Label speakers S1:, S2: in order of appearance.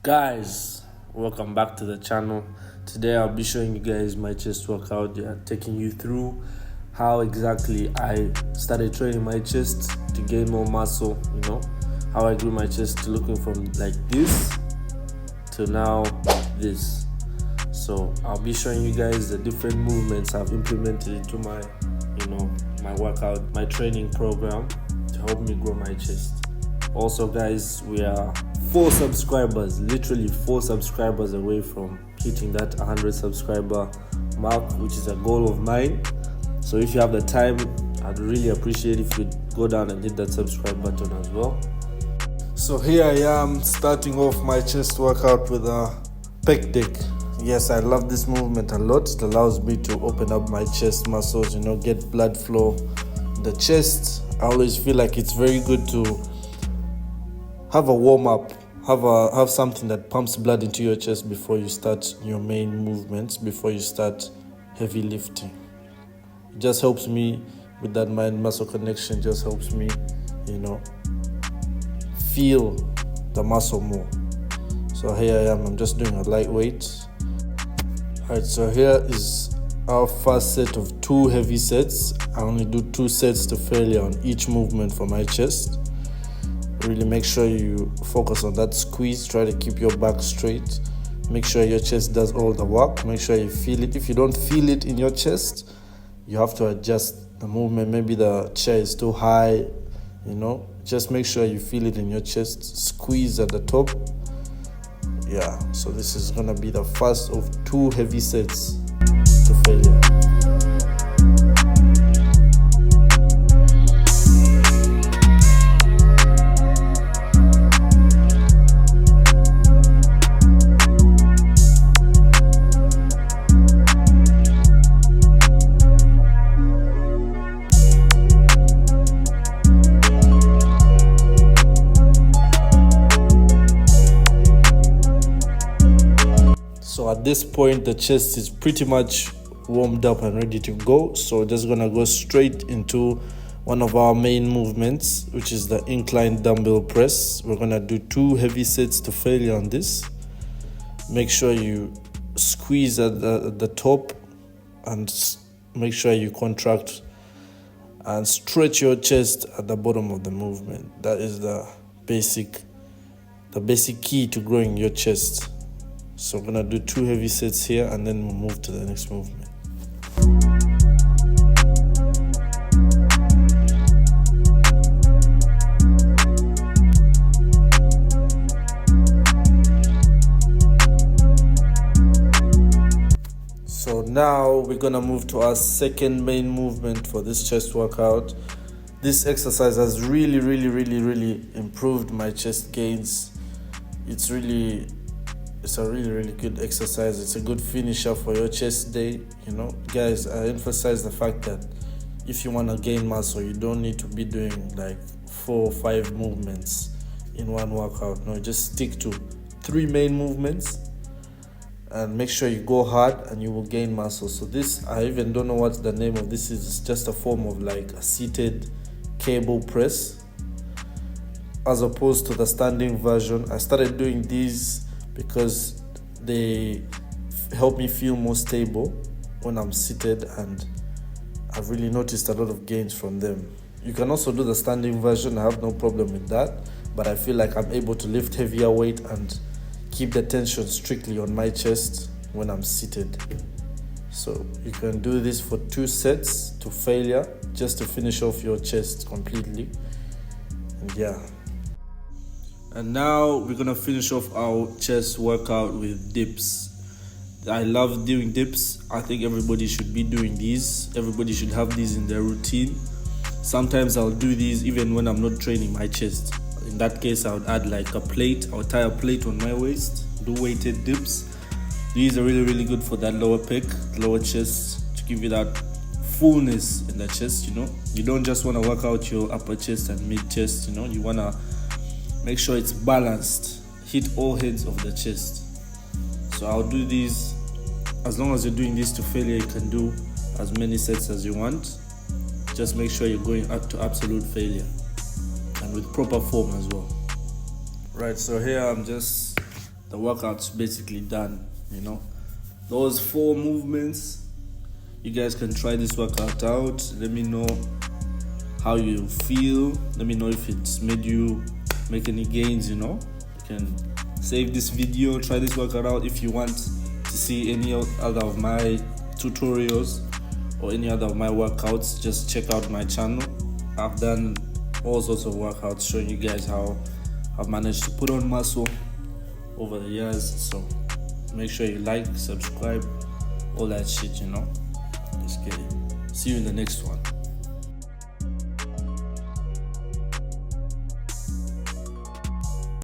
S1: Guys, welcome back to the channel. Today I'll be showing you guys my chest workout, taking you through how exactly I started training my chest to gain more muscle, how I grew my chest to looking from like this to now this. So I'll be showing you guys the different movements I've implemented into my my workout, my training program to help me grow my chest. Also guys, we are 4 subscribers, literally 4 subscribers away from hitting that 100 subscriber mark, which is a goal of mine. So if you have the time, I'd really appreciate if you go down and hit that subscribe button as well. So here I am starting off my chest workout with a pec deck. Yes, I love this movement a lot. It allows me to open up my chest muscles, get blood flow in the chest. I always feel like it's very good to have a warm-up, have something that pumps blood into your chest before you start your main movements, before you start heavy lifting. It just helps me with that mind-muscle connection, just helps me, feel the muscle more. So here I am, I'm just doing a lightweight. Alright, so here is our first set of 2 heavy sets. I only do 2 sets to failure on each movement for my chest. Really make sure you focus on that squeeze. Try to keep your back straight. Make sure your chest does all the work. Make sure you feel it. If you don't feel it in your chest, you have to adjust the movement. Maybe the chair is too high, Just make sure you feel it in your chest. Squeeze at the top. Yeah, so this is gonna be the first of 2 heavy sets to failure. So at this point, the chest is pretty much warmed up and ready to go. So just gonna go straight into one of our main movements, which is the incline dumbbell press. We're gonna do 2 heavy sets to failure on this. Make sure you squeeze at the top and make sure you contract and stretch your chest at the bottom of the movement. That is the basic key to growing your chest. So we're gonna do 2 heavy sets here and then we'll move to the next movement. So now we're gonna move to our second main movement for this chest workout. This exercise has really improved my chest gains. It's a really good exercise. It's a good finisher for your chest day. Guys, I emphasize the fact that if you want to gain muscle, you don't need to be doing like 4 or 5 movements in one workout. No, just stick to 3 main movements and make sure you go hard and you will gain muscle. So this, I even don't know what the name of this is. It's just a form of like a seated cable press as opposed to the standing version. I started doing these because they help me feel more stable when I'm seated, and I've really noticed a lot of gains from them. You can also do the standing version. I have no problem with that, but I feel like I'm able to lift heavier weight and keep the tension strictly on my chest when I'm seated. So you can do this for 2 sets to failure just to finish off your chest completely. And yeah. And now we're gonna finish off our chest workout with dips. I love doing dips. I think everybody should be doing these. Everybody should have these in their routine. Sometimes I'll do these even when I'm not training my chest. In that case, I would add like a plate. I'll tie a plate on my waist, do weighted dips. These are really good for that lower pec, lower chest, to give you that fullness in the chest, You don't just want to work out your upper chest and mid chest, You want to make sure it's balanced, hit all heads of the chest. So I'll do these. As long as you're doing this to failure, you can do as many sets as you want. Just make sure you're going up to absolute failure and with proper form as well. Right, so here I'm just the workout's basically done, you know. Those 4 movements, you guys can try this workout out. Let me know how you feel. Let me know if it's made you make any gains, you know. You can save this video, try this workout out. If you want to see any other of my tutorials or any other of my workouts, just check out my channel. I've done all sorts of workouts showing you guys how I've managed to put on muscle over the years. So make sure you like, subscribe, all that shit, you know. Just get it. See you in the next one.